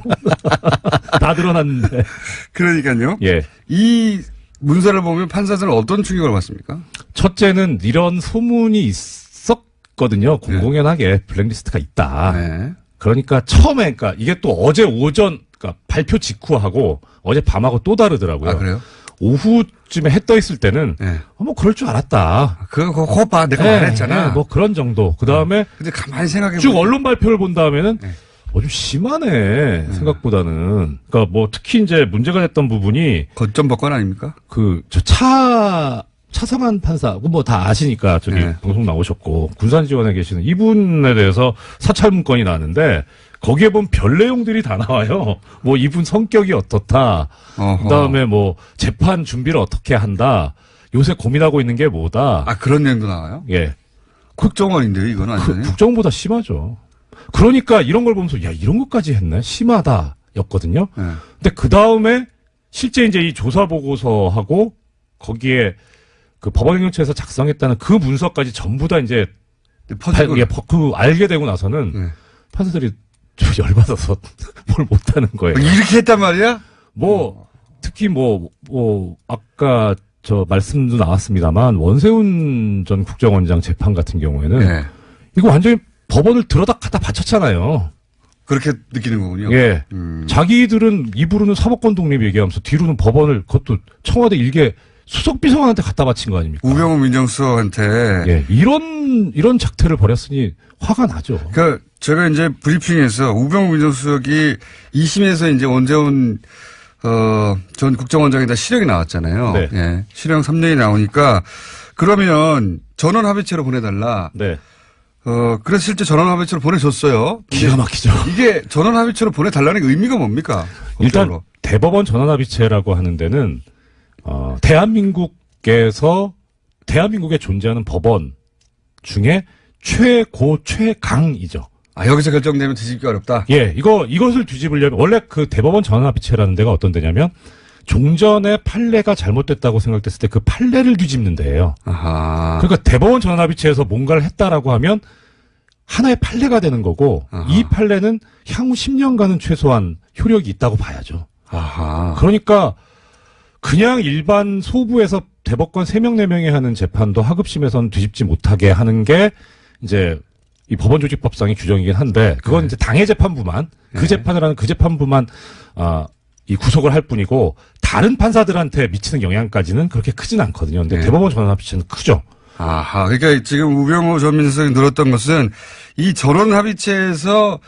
다 드러났는데. 그러니까요. 예. 이 문서를 보면 판사들은 어떤 충격을 받습니까? 첫째는 이런 소문이 있었거든요. 공공연하게 블랙리스트가 있다. 네. 그러니까 처음에, 이게 또 어제 오전, 발표 직후하고 어제 밤하고 또 다르더라고요. 아, 그래요? 오후쯤에 해 떠 있을 때는, 네. 뭐 그럴 줄 알았다. 그거 봐. 내가 말했잖아. 뭐 그런 정도. 그 다음에 근데 가만히 생각해 쭉 언론 발표를 본 다음에는, 네. 좀 심하네, 생각보다는. 그러니까 뭐 특히 이제 문제가 됐던 부분이, 거점법관 아닙니까? 차성한 판사, 뭐 다 아시니까 네. 방송 나오셨고, 군산지원에 계시는 이분에 대해서 사찰 문건이 나왔는데, 거기에 보면 별 내용들이 다 나와요. 뭐 이분 성격이 어떻다. 그 다음에 뭐 재판 준비를 어떻게 한다. 요새 고민하고 있는 게 뭐다. 아, 그런 내용도 나와요? 예. 국정원인데요, 이건 완전히. 국정보다 심하죠. 그러니까 이런 걸 보면서, 야, 이런 것까지 했네? 심하다. 였거든요. 네. 근데 그 다음에 실제 이제 이 조사 보고서하고 거기에 법원행정처에서 작성했다는 그 문서까지 전부 다 이제 알게 되고 나서는 네. 판사들이 좀 열받아서 뭘 못하는 거예요. 이렇게 했단 말이야? 특히 아까 말씀도 나왔습니다만 원세훈 전 국정원장 재판 같은 경우에는 네. 이거 완전히 법원을 들어다 갖다 바쳤잖아요. 그렇게 느끼는 거군요. 예. 자기들은 입으로는 사법권 독립 얘기하면서 뒤로는 법원을 그것도 청와대 일개 수석비서관한테 갖다 바친 거 아닙니까? 우병우 민정수석한테. 예. 이런 작태를 벌였으니 화가 나죠. 그러니까 제가 이제 브리핑에서 우병우 민정수석이 2심에서 이제 원재훈 전 국정원장에다 실형이 나왔잖아요. 네. 예. 실형 3년이 나오니까 그러면 전원 합의체로 보내달라. 네. 그래서 실제 전원 합의체로 보내줬어요. 기가 막히죠. 이게 전원 합의체로 보내달라는 게 의미가 뭡니까? 일단 법적으로. 대법원 전원합의체라고 하는 데는 대한민국에 존재하는 법원 중에 최고 최강이죠. 여기서 결정되면 뒤집기 어렵다. 예, 이것을 뒤집으려면 원래 대법원 전원합의체라는 데가 어떤 데냐면 종전의 판례가 잘못됐다고 생각됐을 때 그 판례를 뒤집는 데예요. 아하. 그러니까 대법원 전원합의체에서 뭔가를 했다라고 하면 하나의 판례가 되는 거고 아하. 이 판례는 향후 10년간은 최소한 효력이 있다고 봐야죠. 아하. 그러니까 그냥 일반 소부에서 대법관 3명, 4명이 하는 재판도 하급심에서는 뒤집지 못하게 하는 게 이제 이 법원조직법상의 규정이긴 한데 그건 이제 당해 재판부만 그 재판을 하는 그 재판부만 이 구속을 할 뿐이고 다른 판사들한테 미치는 영향까지는 그렇게 크진 않거든요. 근데 대법원 전원합의체는 크죠. 아하. 그러니까 지금 우병우 전 민정수석이 늘었던 것은 이 전원합의체에서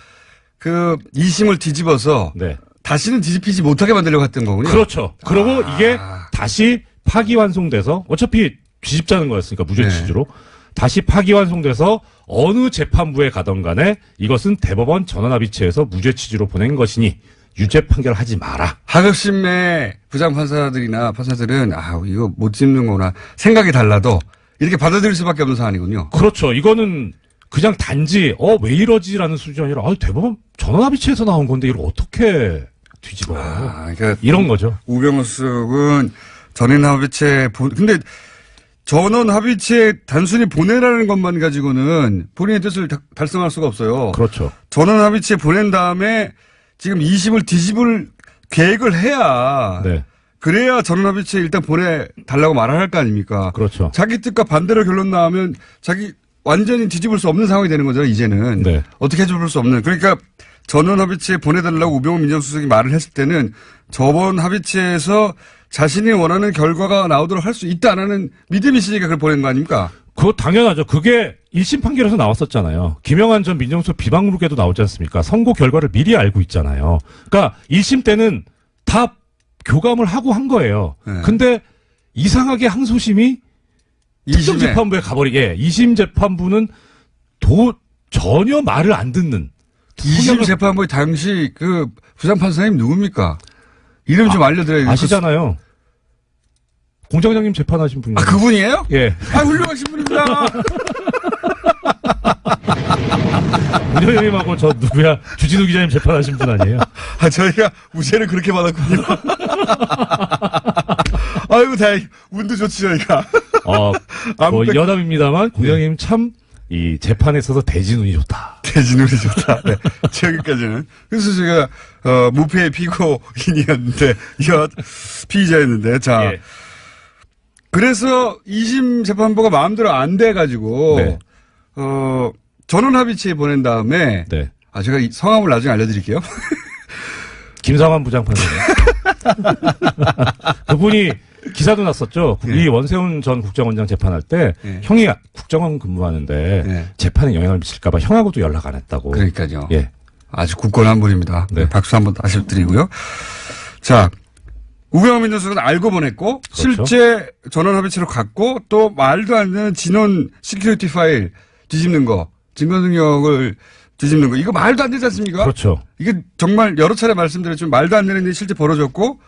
2심을 뒤집어서 네. 다시는 뒤집히지 못하게 만들려고 했던 거군요. 그렇죠. 그리고 이게 다시 파기환송돼서 어차피 뒤집자는 거였으니까 무죄 취지로 다시 파기환송돼서 어느 재판부에 가던 간에 이것은 대법원 전원합의체에서 무죄 취지로 보낸 것이니 유죄 판결하지 마라. 하급심의 부장판사들이나 판사들은 이거 못 짚는구나 생각이 달라도 이렇게 받아들일 수밖에 없는 사안이군요. 그렇죠. 이거는 그냥 단지 왜 이러지라는 수준이 아니라 대법원 전원합의체에서 나온 건데 이걸 어떻게 뒤집어요. 그러니까 이런 거죠. 우병우 수석은 전원합의체 근데 전원 합의체에 단순히 보내라는 것만 가지고는 본인의 뜻을 달성할 수가 없어요. 그렇죠. 전원 합의체에 보낸 다음에 지금 20을 뒤집을 계획을 해야 네. 그래야 전원 합의체에 일단 보내달라고 말을 할 거 아닙니까? 그렇죠. 자기 뜻과 반대로 결론 나오면 자기 완전히 뒤집을 수 없는 상황이 되는 거죠, 이제는. 네. 어떻게 해줄 수 없는. 그러니까 전원 합의체에 보내달라고 우병우 민정수석이 말을 했을 때는 저번 합의체에서 자신이 원하는 결과가 나오도록 할 수 있다 안 하는 믿음이 있으니까 그걸 보낸 거 아닙니까? 그거 당연하죠. 그게 1심 판결에서 나왔었잖아요. 김영한 전 민정수석 비방록에도 나오지 않습니까? 선고 결과를 미리 알고 있잖아요. 그러니까 1심 때는 다 교감을 하고 한 거예요. 네. 근데 이상하게 항소심이 2심 재판부에 가버리게 2심 재판부는 전혀 말을 안 듣는 2심 재판부의 당시 그 부장판사님 누굽니까? 이름 좀 알려드려야 아시잖아요. 공장장님 재판하신 분이에요. 아, 그분이에요? 예. 아, 훌륭하신 분입니다. 문현영님하고 저 누구야 주진우 기자님 재판하신 분 아니에요? 아, 저희가 무죄를 그렇게 받았군요. 아이고, 다행. 운도 좋지, 저희가. 뭐 연합입니다만 공장님 참 이 재판에 있어서 대진운이 좋다. 대진운이 좋다. 네. 여기까지는. 그래서 제가, 무패의 피고인이었는데, 피의자였는데, 자. 예. 그래서 2심 재판부가 마음대로 안 돼가지고, 네. 전원 합의체에 보낸 다음에, 네. 아, 제가 이 성함을 나중에 알려드릴게요. 김상환 부장판사님. 그분이 기사도 났었죠. 네. 이 원세훈 전 국정원장 재판할 때 네. 형이 국정원 근무하는데 네. 재판에 영향을 미칠까봐 형하고도 연락 안 했다고. 그러니까요. 예. 아주 굳건한 분입니다. 네. 박수 한번 다시 드리고요. 자, 우병우 민정수석은 알고 보냈고, 그렇죠. 실제 전원 합의체로 갔고, 또 말도 안 되는 진원 시큐리티 파일 뒤집는 거, 증거 능력을 뒤집는 거, 이거 말도 안 되지 않습니까? 그렇죠. 이게 정말 여러 차례 말씀드렸지만 말도 안 되는 일이 실제 벌어졌고,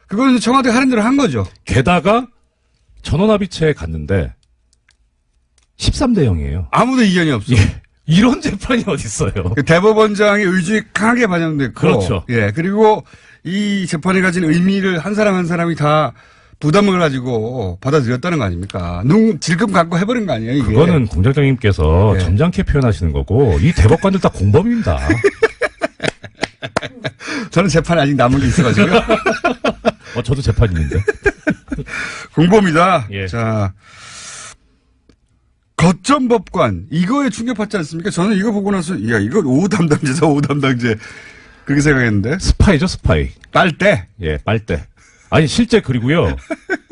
그건 청와대가 하는 대로 한 거죠. 게다가 전원합의체에 갔는데 13대 0이에요. 아무도 이견이 없어. 예. 이런 재판이 어딨어요. 대법원장의 의지 강하게 반영됐고. 그렇죠. 예. 그리고 이 재판이 가진 의미를 한 사람 한 사람이 다 부담을 가지고 받아들였다는 거 아닙니까? 눈 질끔 갖고 해버린 거 아니에요, 이게? 그거는 공장장님께서 네. 점잖게 표현하시는 거고 이 대법관들 다 공범입니다. 저는 재판이 아직 남은 게 있어가지고요. 저도 재판 있는데. 공범이다. 예. 자. 거점법관. 이거에 충격받지 않습니까? 저는 이거 보고 나서, 야, 이거 5호 담당제다, 5호 담당제. 그렇게 생각했는데. 스파이죠, 스파이. 빨대. 예, 빨대. 아니, 실제 그리고요.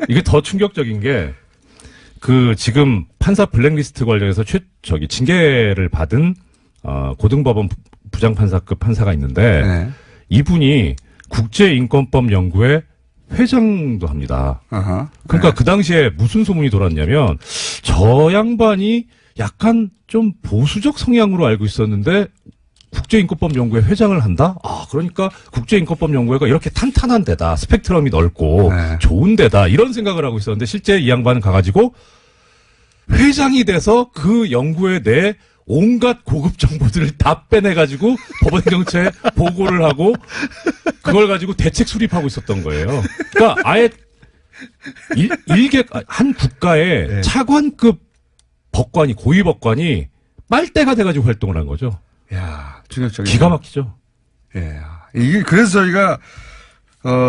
이게 더 충격적인 게, 지금 판사 블랙리스트 관련해서 징계를 받은, 고등법원 부장판사급 판사가 있는데, 네. 이분이 국제인권법 연구회 회장도 합니다. 아하. 그러니까 네. 그 당시에 무슨 소문이 돌았냐면, 저 양반이 약간 좀 보수적 성향으로 알고 있었는데, 국제인권법연구회 회장을 한다? 그러니까 국제인권법연구회가 이렇게 탄탄한 데다, 스펙트럼이 넓고, 네. 좋은 데다, 이런 생각을 하고 있었는데, 실제 이 양반은 가가지고, 회장이 돼서 그 연구회 내 온갖 고급 정보들을 다 빼내가지고, 법원경찰에 보고를 하고, 그걸 가지고 대책 수립하고 있었던 거예요. 그러니까 아예, 한 국가의 네. 차관급 법관이, 고위 법관이 빨대가 돼가지고 활동을 한 거죠. 야, 충격적이네. 기가 막히죠. 예. 이게, 그래서 저희가,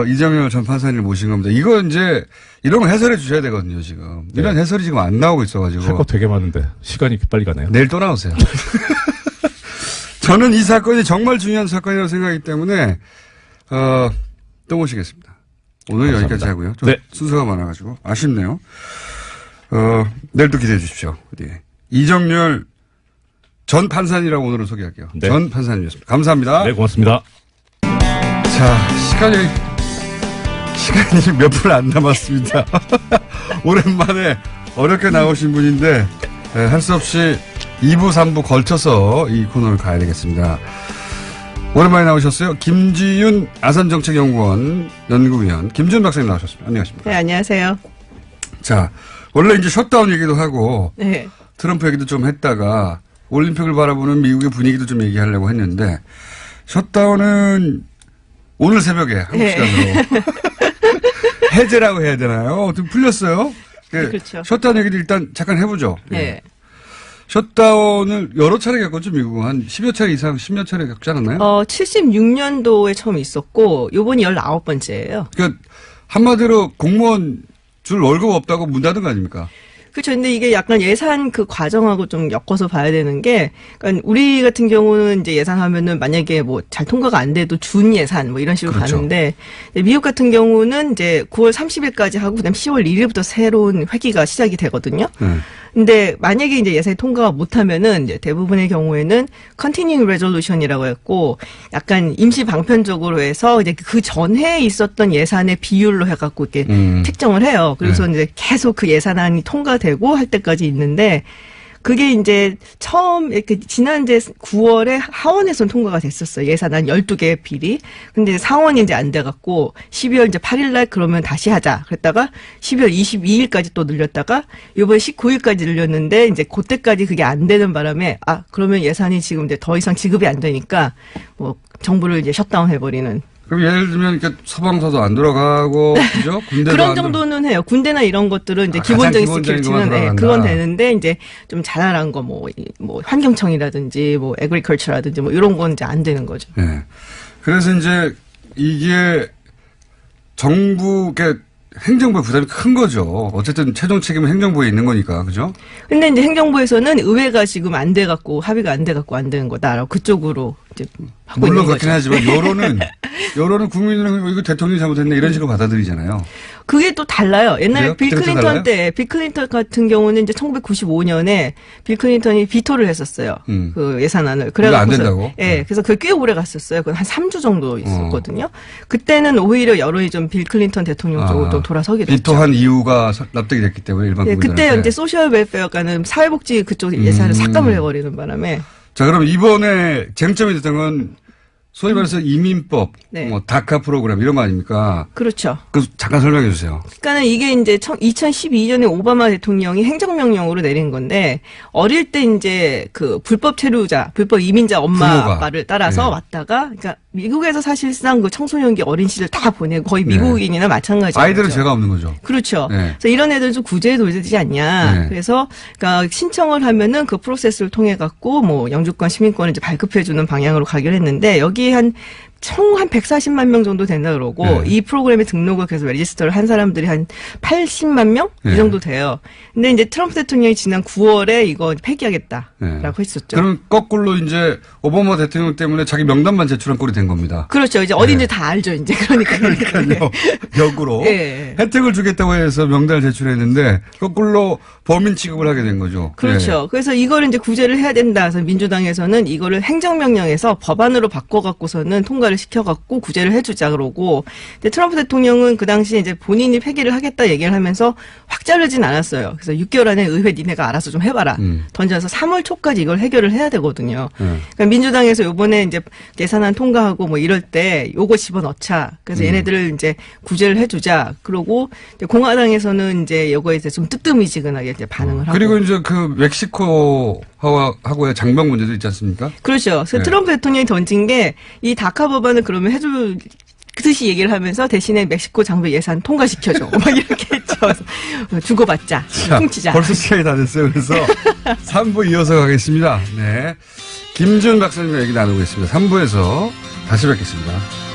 이정열 전 판사님을 모신 겁니다. 이거 이제, 이런 거 해설해 주셔야 되거든요, 지금. 이런 네. 해설이 지금 안 나오고 있어가지고. 할 거 되게 많은데, 시간이 이렇게 빨리 가네요. 내일 또 나오세요. 저는 이 사건이 정말 중요한 사건이라고 생각하기 때문에, 또 모시겠습니다. 오늘 감사합니다. 여기까지 하고요. 좀 네. 순서가 많아가지고. 아쉽네요. 내일 또 기대해 주십시오. 네. 이정열 전 판사님이라고 오늘은 소개할게요. 네. 전 판사님이었습니다. 감사합니다. 네, 고맙습니다. 자, 시간이 몇 분 안 남았습니다. 오랜만에 어렵게 나오신 분인데, 할 수 없이 2부, 3부 걸쳐서 이 코너를 가야 되겠습니다. 오랜만에 나오셨어요. 김지윤 아산정책연구원 연구위원, 김지윤 박사님 나오셨습니다. 안녕하십니까. 네, 안녕하세요. 자, 원래 이제 셧다운 얘기도 하고, 네. 트럼프 얘기도 좀 했다가, 올림픽을 바라보는 미국의 분위기도 좀 얘기하려고 했는데, 셧다운은 오늘 새벽에 한국 네. 시간으로 해제라고 해야 되나요? 좀 풀렸어요? 그렇죠. 셧다운 얘기를 일단 잠깐 해보죠. 네. 예. 셧다운을 여러 차례 겪었죠, 미국은. 한 10여 차례 이상, 10여 차례 겪지 않았나요? 76년도에 처음 있었고, 요번이 19번째예요. 그러니까 한마디로 공무원 줄 월급 없다고 문 닫은 거 아닙니까? 그렇죠. 근데 이게 약간 예산 그 과정하고 좀 엮어서 봐야 되는 게, 그러니까 우리 같은 경우는 이제 예산하면은 만약에 뭐 잘 통과가 안 돼도 준 예산 뭐 이런 식으로 그렇죠. 가는데, 미국 같은 경우는 이제 9월 30일까지 하고 그다음 10월 1일부터 새로운 회기가 시작이 되거든요. 근데 만약에 이제 예산이 통과가 못하면은 이제 대부분의 경우에는 continuing resolution이라고 했고, 약간 임시 방편적으로 해서 이제 그 전에 있었던 예산의 비율로 해갖고 이렇게 책정을 해요. 그래서 이제 계속 그 예산안이 통과되고 할 때까지 있는데, 그게 이제 처음 이렇게 지난 이제 9월에 하원에선 통과가 됐었어요. 예산안 12개 비리. 근데 이제 상원이 이제 안 돼갖고 12월 이제 8일 날 그러면 다시 하자. 그랬다가 12월 22일까지 또 늘렸다가 이번에 19일까지 늘렸는데 이제 그때까지 그게 안 되는 바람에 그러면 예산이 지금 이제 더 이상 지급이 안 되니까 뭐 정부를 이제 셧다운 해버리는. 그럼 예를 들면 이렇게 서방사도 안 돌아가고 그죠? 군대도 그런 정도는 해요. 군대나 이런 것들은 이제 기본적인 스킬치는 그건 되는데 이제 좀 자잘한 거 뭐 환경청이라든지 뭐 에그리컬처라든지 뭐 이런 건 이제 안 되는 거죠. 네. 그래서 이제 이게 정부의 행정부의 부담이 큰 거죠. 어쨌든 최종 책임은 행정부에 있는 거니까, 그죠? 근데 이제 행정부에서는 의회가 지금 안 돼갖고 합의가 안 돼갖고 안 되는 거다라고 그쪽으로 이제 하고 물론 있는 그렇긴 거죠. 하지만 여론은 국민은 이거 대통령이 잘못했네 이런 식으로 받아들이잖아요. 그게 또 달라요. 옛날에 빌 클린턴 달라요? 때, 빌 클린턴 같은 경우는 이제 1995년에 빌 클린턴이 비토를 했었어요. 그 예산안을. 그래서 안 된다고? 예. 그래서 그게 꽤 오래 갔었어요. 그건 한 3주 정도 있었거든요. 그때는 오히려 여론이 좀 빌 클린턴 대통령 쪽으로 좀 돌아서게 됐죠. 비토한 이유가 납득이 됐기 때문에 일반 국민들한테. 그때 이제 소셜 웰페어가는 사회복지 그쪽 예산을 삭감을 해버리는 바람에. 자, 그럼 이번에 쟁점이 됐던 건 소위 말해서 이민법, 네. 뭐 다카 프로그램 이런 거 아닙니까? 그렇죠. 그 잠깐 설명해 주세요. 그러니까는 이게 이제 2012년에 오바마 대통령이 행정명령으로 내린 건데 어릴 때 이제 그 불법 체류자, 불법 이민자 엄마 부모가. 아빠를 따라서 네. 왔다가 그러니까 미국에서 사실상 그 청소년기 어린 시절 다 보내고 거의 미국인이나 마찬가지죠. 아이들은 죄가 없는 거죠. 그렇죠. 네. 그래서 이런 애들 좀 구제해 둬야 되지 않냐. 네. 그래서 그러니까 신청을 하면은 그 프로세스를 통해 갖고 뭐 영주권, 시민권을 이제 발급해 주는 방향으로 가기로 했는데 여기 총 한 140만 명 정도 된다 그러고 네. 이 프로그램에 등록을 계속 레지스터를 한 사람들이 한 80만 명? 네. 이 정도 돼요. 근데 이제 트럼프 대통령이 지난 9월에 이거 폐기하겠다라고 네. 했었죠. 그럼 거꾸로 이제 오바마 대통령 때문에 자기 명단만 제출한 꼴이 된 겁니다. 그렇죠. 이제 어딘지 다 알죠. 이제 그러니까요. 역으로 네. 혜택을 주겠다고 해서 명단을 제출했는데 거꾸로 범인 취급을 하게 된 거죠. 그렇죠. 네. 그래서 이거를 이제 구제를 해야 된다. 그래서 민주당에서는 이거를 행정명령에서 법안으로 바꿔갖고서는 통과를 시켜갖고 구제를 해주자 그러고, 근데 트럼프 대통령은 그 당시에 이제 본인이 폐기를 하겠다 얘기를 하면서 확 자르진 않았어요. 그래서 6개월 안에 의회 니네가 알아서 좀 해봐라. 던져서 3월 초까지 이걸 해결을 해야 되거든요. 그러니까 민주당에서 요번에 이제 예산안 통과하고 뭐 이럴 때 요거 집어넣자. 그래서 얘네들을 이제 구제를 해주자. 그러고 이제 공화당에서는 이제 요거에 대해서 좀 뜨뜻미지근하게 이제 반응을 하고. 그리고 이제 그 멕시코하고의 장벽 문제도 있지 않습니까? 그렇죠. 그래서 네. 트럼프 대통령이 던진 게 이 다카 법안을 그러면 해줄 듯이 얘기를 하면서 대신에 멕시코 장벽 예산 통과시켜줘. 막 이렇게 했죠. 그래서 주고받자. 훔치자. 벌써 시간이 다 됐어요. 그래서 3부 이어서 가겠습니다. 네. 김준 박사님과 얘기 나누고 있습니다. 3부에서 다시 뵙겠습니다.